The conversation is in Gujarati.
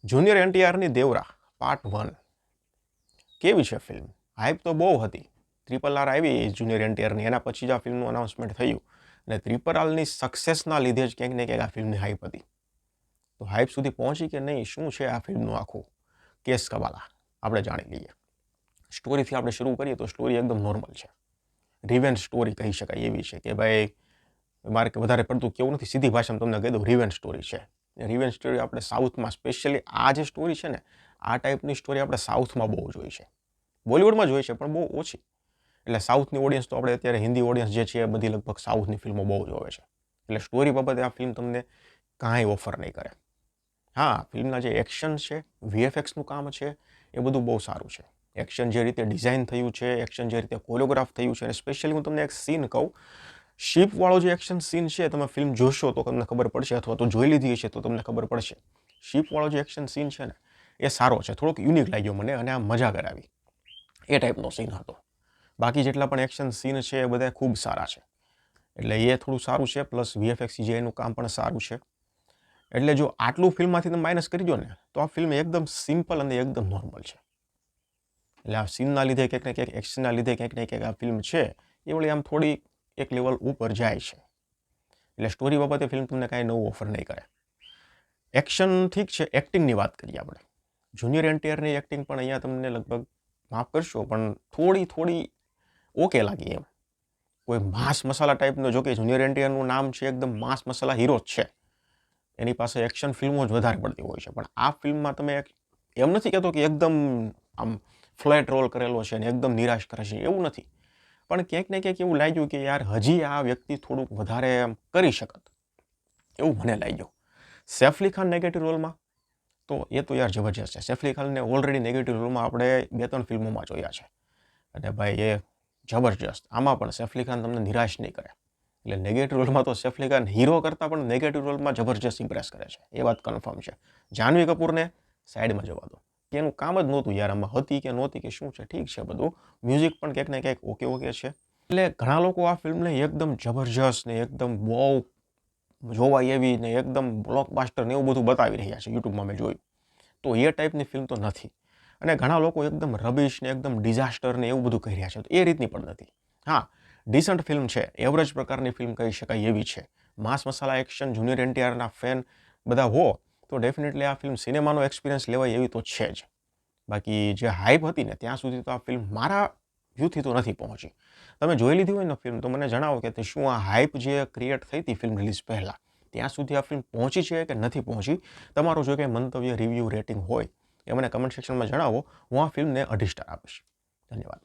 જુનિયર એનટીઆરની દેવરા પાર્ટ 1 કેવી છે ફિલ્મ? હાઈપ તો બહુ હતી. RRR આવી જુનિયર એનટીઆરની, એના પછી જ આ ફિલ્મનું અનાઉન્સમેન્ટ થયું અને RRRની સક્સેસના લીધે જ ક્યાંક ને ક્યાંક આ ફિલ્મની હાઈપ હતી. તો હાઈપ સુધી પહોંચી કે નહીં, શું છે આ ફિલ્મનું આખું કેસ કબાલા, આપણે જાણી લઈએ. સ્ટોરીથી આપણે શરૂ કરીએ તો સ્ટોરી એકદમ નોર્મલ છે. રિવેન્જ સ્ટોરી કહી શકાય એવી છે કે ભાઈ, મારે વધારે પડતું કેવું નથી, સીધી ભાષામાં તમને કહી દઉં, રિવેન્જ સ્ટોરી છે. રિવેન્જ સ્ટોરી આપણે સાઉથમાં, સ્પેશિયલી આ જે સ્ટોરી છે ને, આ ટાઈપની સ્ટોરી આપણે સાઉથમાં બહુ જોઈ છે. બોલિવૂડમાં જોઈ છે પણ બહુ ઓછી. એટલે સાઉથની ઓડિયન્સ તો આપણે અત્યારે હિન્દી ઓડિયન્સ જે છે એ બધી લગભગ સાઉથની ફિલ્મો બહુ જોવે છે. એટલે સ્ટોરી બાબતે આ ફિલ્મ તમને કાંઈ ઓફર નહીં કરે. હા, ફિલ્મના જે એક્શન છે, VFXનું કામ છે, એ બધું બહુ સારું છે. એક્શન જે રીતે ડિઝાઇન થયું છે, એક્શન જે રીતે કોરિયોગ્રાફ થયું છે, અને સ્પેશિયલી હું તમને એક સીન કહું, શિપવાળો જે એક્શન સીન છે, તમે ફિલ્મ જોશો તો તમને ખબર પડશે, અથવા તો જોઈ લીધી હશે તો તમને ખબર પડશે. શિપવાળો જે એક્શન સીન છે ને, એ સારો છે, થોડોક યુનિક લાગ્યો મને, અને આ મજા કરાવી એ ટાઈપનો સીન હતો. બાકી જેટલા પણ એક્શન સીન છે એ બધા ખૂબ સારા છે. એટલે એ થોડું સારું છે, પ્લસ VFX CGIનું કામ પણ સારું છે. એટલે જો આટલું ફિલ્મમાંથી તમે માઇનસ કરી દો ને, તો આ ફિલ્મ એકદમ સિમ્પલ અને એકદમ નોર્મલ છે. એટલે આ સીનના લીધે ક્યાંક ને ક્યાંક, એક્શનના લીધે ક્યાંક ને ક્યાંક આ ફિલ્મ છે એ વળી આમ થોડી એક લેવલ ઉપર જાય છે. એટલે સ્ટોરી બાબતે ફિલ્મ તમને કાંઈ નવું ઓફર નહીં કરે. એક્શન ઠીક છે. એક્ટિંગની વાત કરીએ આપણે, જુનિયર એનટીઆરની એક્ટિંગ પણ અહીંયા તમને લગભગ, માફ કરશો પણ થોડી ઓકે લાગી એમ. કોઈ માસ મસાલા ટાઈપનો, જો કે જુનિયર એનટીઆરનું નામ છે એકદમ માસ મસાલા હીરો જ છે, એની પાસે એક્શન ફિલ્મો જ વધારે પડતી હોય છે. પણ આ ફિલ્મમાં તમે એમ નથી કહેતો કે એકદમ આમ ફ્લેટ રોલ કરેલો છે અને એકદમ નિરાશ કરે છે, એવું નથી. પણ ક્યાંક ને ક્યાંક એવું લાગ્યું કે યાર, હજી આ વ્યક્તિ થોડુંક વધારે કરી શકત, એવું મને લાગ્યું. સૈફ અલી ખાન નેગેટિવ રોલમાં તો એ તો યાર જબરજસ્ત છે. સૈફ અલી ખાનને ઓલરેડી નેગેટિવ રોલમાં આપણે 2-3 ફિલ્મોમાં જોયા છે, અને ભાઈ એ જબરજસ્ત. આમાં પણ સૈફ અલી ખાન તમને નિરાશ નહીં કરે. એટલે નેગેટિવ રોલમાં તો સૈફ અલી ખાન હીરો કરતાં પણ નેગેટિવ રોલમાં જબરજસ્ત ઇમ્પ્રેસ કરે છે, એ વાત કન્ફર્મ છે. જાહ્નવી કપૂરને સાઈડમાં જવા દો, કે એનું કામ જ નહોતું યાર, આમાં હતી કે નહોતી કે શું છે, ઠીક છે બધું. મ્યુઝિક પણ ક્યાંક ને ક્યાંક ઓકે છે. એટલે ઘણા લોકો આ ફિલ્મને એકદમ જબરજસ્ત ને એકદમ બહુ જોવાય એવી ને એકદમ બ્લોકબાસ્ટર ને એવું બધું બતાવી રહ્યા છે, યુટ્યુબમાં મેં જોયું. તો એ ટાઈપની ફિલ્મ તો નથી. અને ઘણા લોકો એકદમ રબિશ ને એકદમ ડિઝાસ્ટર ને એવું બધું કહી રહ્યા છે, તો એ રીતની પણ નથી. હા, ડિસન્ટ ફિલ્મ છે, એવરેજ પ્રકારની ફિલ્મ કહી શકાય એવી છે. માસ મસાલા એક્શન, જુનિયર એનટીઆરના ફેન બધા હો તો ડેફિનેટલી આ ફિલ્મ સિનેમાનો એક્સપિરિયન્સ લેવાય એવી તો છે જ. બાકી જે હાઈપ હતી ને, ત્યાં સુધી તો આ ફિલ્મ મારા વ્યૂથી તો નથી પહોંચી. તમે જોઈ લીધી હોય ને ફિલ્મ, તો મને જણાવો કે શું આ હાઈપ જે ક્રિએટ થઈ હતી ફિલ્મ રિલીઝ પહેલાં, ત્યાં સુધી આ ફિલ્મ પહોંચી છે કે નથી પહોંચી. તમારું જો કંઈ મંતવ્ય, રિવ્યૂ, રેટિંગ હોય એ મને કમેન્ટ સેક્શનમાં જણાવો. હું આ ફિલ્મને 2.5 સ્ટાર આપીશ. ધન્યવાદ.